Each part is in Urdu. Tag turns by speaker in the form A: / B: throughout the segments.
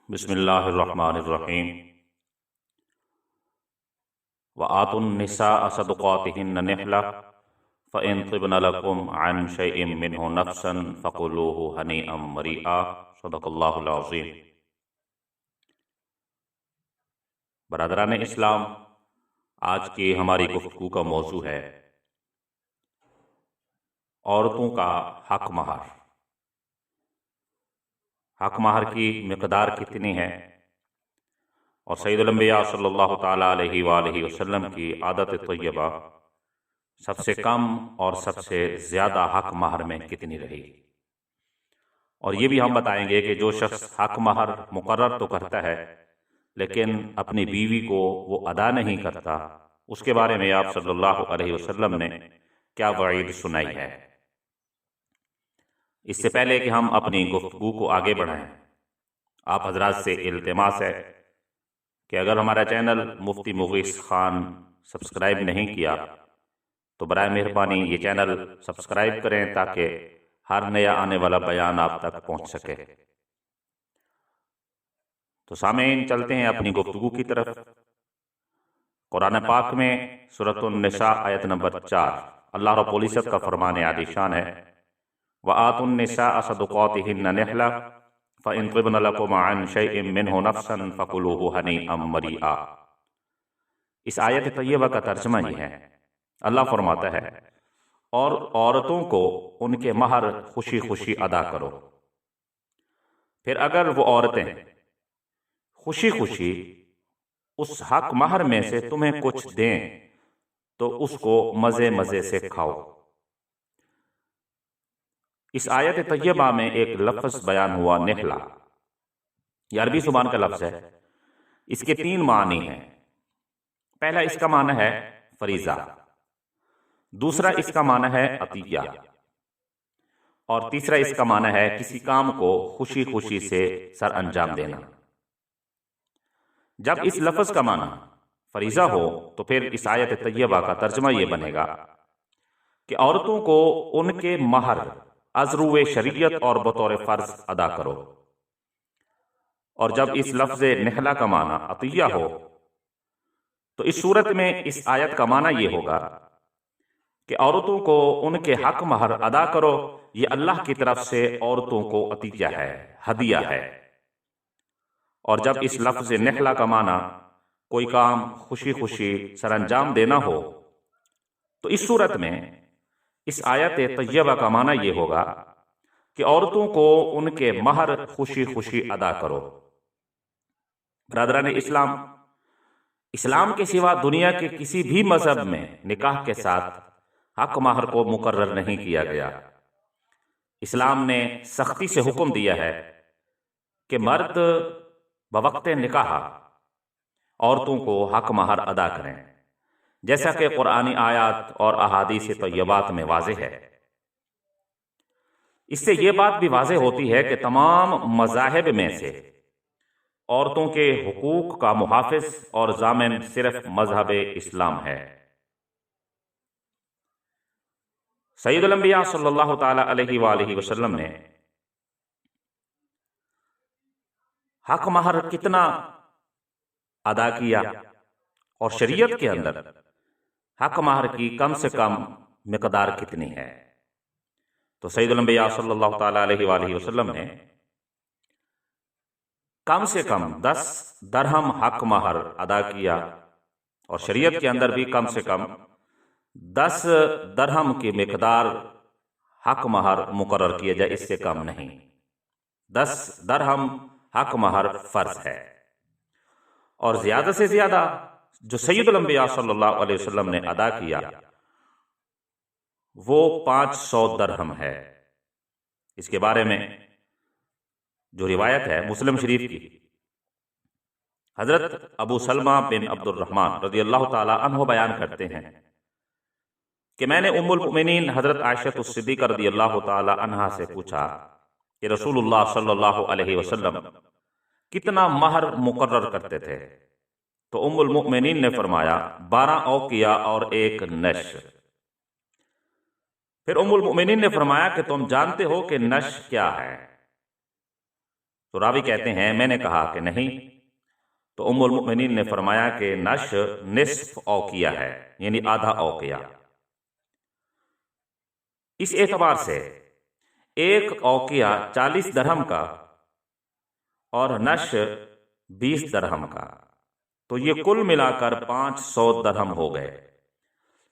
A: بسم اللہ الرحمن الرحیم وآتوا النساء صدقاتهن نحلة فإن طبن لكم عن شيء منه نفسا فكلوه هنيئا مريئا صدق اللہ العظیم۔ برادران اسلام، آج کی ہماری گفتگو کا موضوع ہے عورتوں کا حق مہر۔ حق مہر کی مقدار کتنی ہے، اور سید الانبیاء صلی اللہ تعالیٰ علیہ وآلہ وسلم کی عادت طیبہ سب سے کم اور سب سے زیادہ حق مہر میں کتنی رہی، اور یہ بھی ہم بتائیں گے کہ جو شخص حق مہر مقرر تو کرتا ہے لیکن اپنی بیوی کو وہ ادا نہیں کرتا، اس کے بارے میں آپ صلی اللہ علیہ وسلم نے کیا وعید سنائی ہے۔ اس سے پہلے کہ ہم اپنی گفتگو کو آگے بڑھائیں، آپ حضرات سے التماس ہے کہ اگر ہمارا چینل مفتی مغیث خان سبسکرائب نہیں کیا تو برائے مہربانی یہ چینل سبسکرائب کریں تاکہ ہر نیا آنے والا بیان آپ تک پہنچ سکے۔ تو سامعین، چلتے ہیں اپنی گفتگو کی طرف۔ قرآن پاک میں سورۃ النساء آیت نمبر 4 اللہ رب العزت کا فرمان عالی شان ہے وَآتُوا النِّسَاءَ صَدُقَاتِهِنَّ نِحْلَةً فَإِن طِبْنَ لَكُمْ عَن شَيْءٍ مِّنْهُ نَفْسًا فَكُلُوهُ هَنِيئًا مَرِيئًا۔ اس آیت طیبہ کا ترجمہ یہ ہے، اللہ فرماتا ہے اور عورتوں کو ان کے مہر خوشی خوشی ادا کرو۔ پھر اگر وہ عورتیں خوشی خوشی اس حق مہر میں سے تمہیں کچھ دیں تو اس کو مزے مزے سے کھاؤ۔ اس آیت طیبہ میں ایک لفظ بیان ہوا نحلہ، یہ عربی زبان کا لفظ ہے۔ اس کے 3 معنی ہیں۔ پہلا اس کا معنی ہے فریضہ، دوسرا اس کا معنی ہے عطیہ، اور تیسرا اس کا معنی ہے کسی کام کو خوشی خوشی سے سر انجام دینا۔ جب اس لفظ کا معنی فریضہ ہو تو پھر اس آیت طیبہ کا ترجمہ یہ بنے گا کہ عورتوں کو ان کے مہر از روئے شریعت اور بطور فرض ادا کرو، اور جب اس لفظ نحلہ کا معنی عطیہ ہو تو اس صورت میں اس آیت کا معنی یہ ہوگا کہ عورتوں کو ان کے حق مہر ادا کرو، یہ اللہ کی طرف سے عورتوں کو عطیہ ہے، ہدیہ ہے۔ اور جب اس لفظ نحلہ کا معنی کوئی کام خوشی خوشی سر انجام دینا ہو تو اس صورت میں اس آیت طیبہ کا معنی یہ ہوگا کہ عورتوں کو ان کے مہر خوشی خوشی ادا کرو۔ برادران اسلام، اسلام کے سوا دنیا کے کسی بھی مذہب میں نکاح کے ساتھ حق مہر کو مقرر نہیں کیا گیا۔ اسلام نے سختی سے حکم دیا ہے کہ مرد بوقت نکاح عورتوں کو حق مہر ادا کریں، جیسا کہ قرآنی آیات اور احادیث طیبات میں واضح ہے۔ اس سے یہ بات بھی واضح ہوتی ہے کہ تمام مذاہب میں سے عورتوں کے حقوق کا محافظ اور ضامن صرف مذہب اسلام ہے۔ سید الانبیاء صلی اللہ تعالی علیہ وآلہ وسلم نے حق مہر کتنا ادا کیا، اور شریعت کے اندر حق مہر کی کم سے کم مقدار کتنی ہے؟ تو سید الانبیاء صلی اللہ تعالی علیہ وآلہ وسلم نے کم سے کم 10 درہم حق مہر ادا کیا، اور شریعت کے اندر بھی کم سے کم 10 درہم کی مقدار حق مہر مقرر کیا جائے، اس سے کم نہیں۔ 10 درہم حق مہر فرض ہے، اور زیادہ سے زیادہ جو سید الانبیاء صلی اللہ علیہ وسلم نے ادا کیا وہ 500 درہم ہے۔ اس کے بارے میں جو روایت ہے مسلم شریف کی، حضرت ابو سلمہ بن عبد الرحمن رضی اللہ تعالی عنہ بیان کرتے ہیں کہ میں نے ام المؤمنین حضرت عائشہ الصدیقہ رضی اللہ تعالی عنہا سے پوچھا کہ رسول اللہ صلی اللہ علیہ وسلم کتنا مہر مقرر کرتے تھے؟ تو ام المؤمنین نے فرمایا 12 اوقیہ اور 1 نش۔ پھر ام المؤمنین نے فرمایا کہ تم جانتے ہو کہ نش کیا ہے؟ تو راوی کہتے ہیں میں نے کہا کہ نہیں، تو ام المؤمنین نے فرمایا کہ نش نصف اوقیہ ہے، یعنی آدھا اوقیہ۔ اس اعتبار سے ایک اوقیہ 40 درہم کا اور نش 20 درہم کا، تو یہ کل ملا کر 500 درہم ہو گئے۔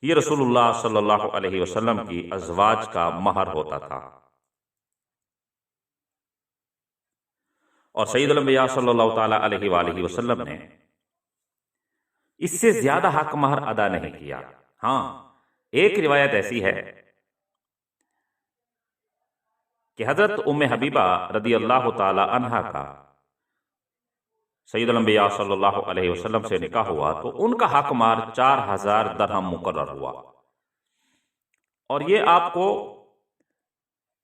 A: یہ رسول اللہ صلی اللہ علیہ وسلم کی ازواج کا مہر ہوتا تھا، اور سید الانبیاء صلی اللہ تعالی علیہ وآلہ وسلم نے اس سے زیادہ حق مہر ادا نہیں کیا۔ ہاں، ایک روایت ایسی ہے کہ حضرت ام حبیبہ رضی اللہ تعالی عنہا کا سید الانبیاء صلی اللہ علیہ وسلم سے نکاح ہوا تو ان کا حق مہر 4000 درہم مقرر ہوا۔ اور یہ آپ کو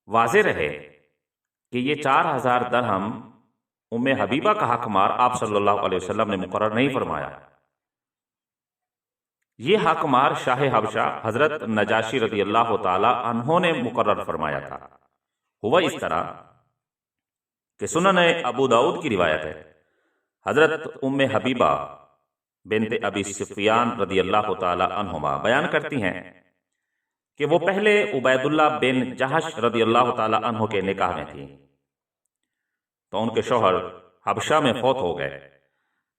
A: واضح رہے کہ یہ 4000 درہم ام حبیبہ کا حق مہر آپ صلی اللہ علیہ وسلم نے مقرر نہیں فرمایا، یہ حق مہر شاہ حبشہ حضرت نجاشی رضی اللہ تعالی عنہ نے مقرر فرمایا تھا۔ ہوا اس طرح کہ سنن ابو داؤد کی روایت ہے، حضرت ام حبیبہ بنت ابی سفیان رضی اللہ تعالی عنہما بیان کرتی ہیں کہ وہ پہلے عبید اللہ بن جہش رضی اللہ تعالی عنہ کے نکاح میں تھیں، تو ان کے شوہر حبشہ میں فوت ہو گئے۔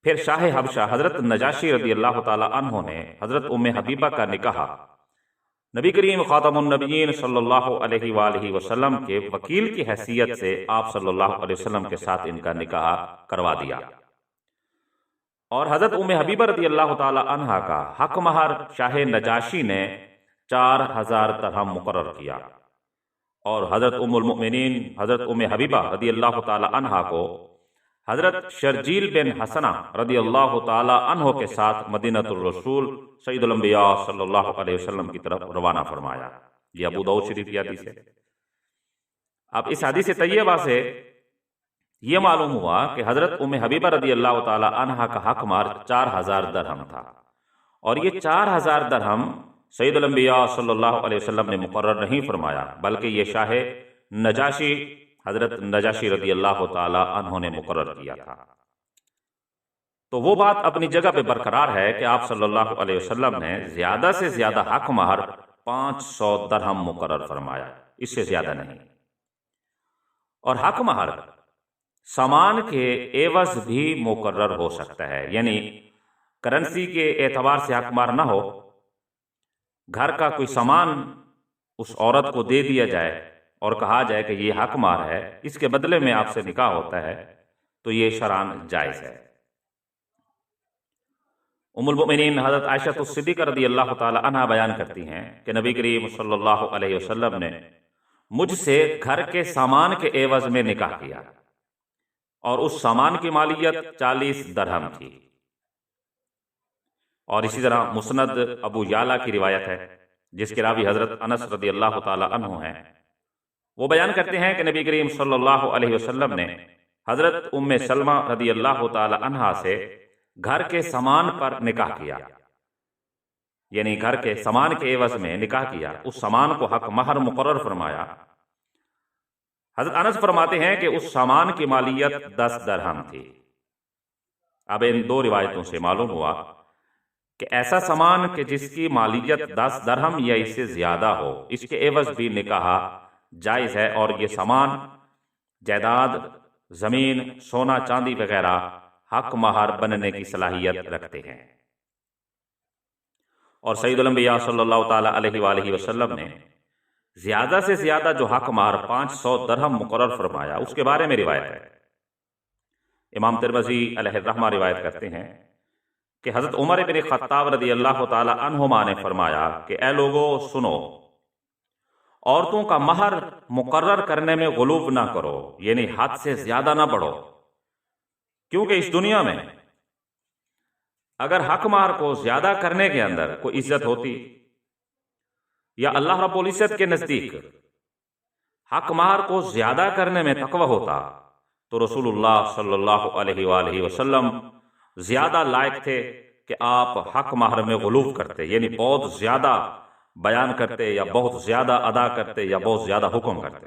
A: پھر شاہ حبشہ حضرت نجاشی رضی اللہ تعالی عنہ نے حضرت ام حبیبہ کا نکاح نبی کریم خاتم النبیین صلی اللہ علیہ وآلہ وسلم کے وکیل کی حیثیت سے آپ صلی اللہ علیہ وسلم کے ساتھ ان کا نکاح کروا دیا، اور حضرت ام حبیبہ رضی اللہ تعالی عنہ کا حق مہر شاہ نجاشی نے 4000 درہم مقرر کیا، اور حضرت ام المؤمنین حضرت ام حبیبہ رضی اللہ تعالی عنہ کو حضرت شرجیل بن حسنہ رضی اللہ تعالی عنہ کے ساتھ مدینہ الرسول سید الانبیاء صلی اللہ علیہ وسلم کی طرف روانہ فرمایا۔ یہ ابو داؤد شریف کی حدیث ہے۔ اب اس حدیث طیبہ سے یہ معلوم ہوا کہ حضرت ام حبیبہ رضی اللہ تعالی عنہ کا حق مہر 4000 درہم تھا، اور یہ 4000 درہم سید الانبیاء صلی اللہ علیہ وسلم نے مقرر نہیں فرمایا، بلکہ یہ شاہ نجاشی حضرت نجاشی رضی اللہ تعالی عنہ نے مقرر کیا تھا۔ تو وہ بات اپنی جگہ پہ برقرار ہے کہ آپ صلی اللہ علیہ وسلم نے زیادہ سے زیادہ حق مہر 500 درہم مقرر فرمایا، اس سے زیادہ نہیں۔ اور حق مہر سامان کے عوض بھی مقرر ہو سکتا ہے، یعنی کرنسی کے اعتبار سے حق مہر نہ ہو، گھر کا کوئی سامان اس عورت کو دے دیا جائے اور کہا جائے کہ یہ حق مہر ہے، اس کے بدلے میں آپ سے نکاح ہوتا ہے، تو یہ شرعاً جائز ہے۔ ام المؤمنین حضرت عائشہ الصدیقہ رضی اللہ تعالی عنہ بیان کرتی ہیں کہ نبی کریم صلی اللہ علیہ وسلم نے مجھ سے گھر کے سامان کے عوض میں نکاح کیا، اور اس سامان کی مالیت 40 درہم تھی۔ اور اسی طرح مسند ابو یعلا کی روایت ہے، جس کے راوی حضرت انس رضی اللہ تعالی عنہ ہیں، وہ بیان کرتے ہیں کہ نبی کریم صلی اللہ علیہ وسلم نے حضرت ام سلمہ رضی اللہ تعالی عنہا سے گھر کے سامان پر نکاح کیا، یعنی گھر کے سامان کے عوض میں نکاح کیا، اس سامان کو حق مہر مقرر فرمایا۔ حضرت انس فرماتے ہیں کہ اس سامان کی مالیت 10 درہم تھی۔ اب ان دو روایتوں سے معلوم ہوا کہ ایسا سامان کہ جس کی مالیت 10 درہم یا اس سے زیادہ ہو، اس کے عوض بھی نکاح جائز ہے، اور یہ سامان جائیداد، زمین، سونا چاندی وغیرہ حق مہر بننے کی صلاحیت رکھتے ہیں۔ اور سید الانبیاء صلی اللہ تعالی علیہ وآلہ وسلم نے زیادہ سے زیادہ جو حق مہر 500 درہم مقرر فرمایا، اس کے بارے میں روایت ہے۔ امام ترمذی علیہ الرحمہ روایت کرتے ہیں کہ حضرت عمر بن خطاب رضی اللہ تعالی عنہما نے فرمایا کہ اے لوگو سنو، عورتوں کا مہر مقرر کرنے میں غلو نہ کرو، یعنی حد سے زیادہ نہ بڑھو، کیونکہ اس دنیا میں اگر حق مہر کو زیادہ کرنے کے اندر کوئی عزت ہوتی، یا اللہ رب العزت کے نزدیک حق مہر کو زیادہ کرنے میں تقوی ہوتا، تو رسول اللہ صلی اللہ علیہ وآلہ وسلم زیادہ لائق تھے کہ آپ حق مہر میں غلو کرتے، یعنی بہت زیادہ بیان کرتے، یا بہت زیادہ ادا کرتے، یا بہت زیادہ حکم کرتے۔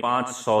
A: 500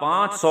A: 500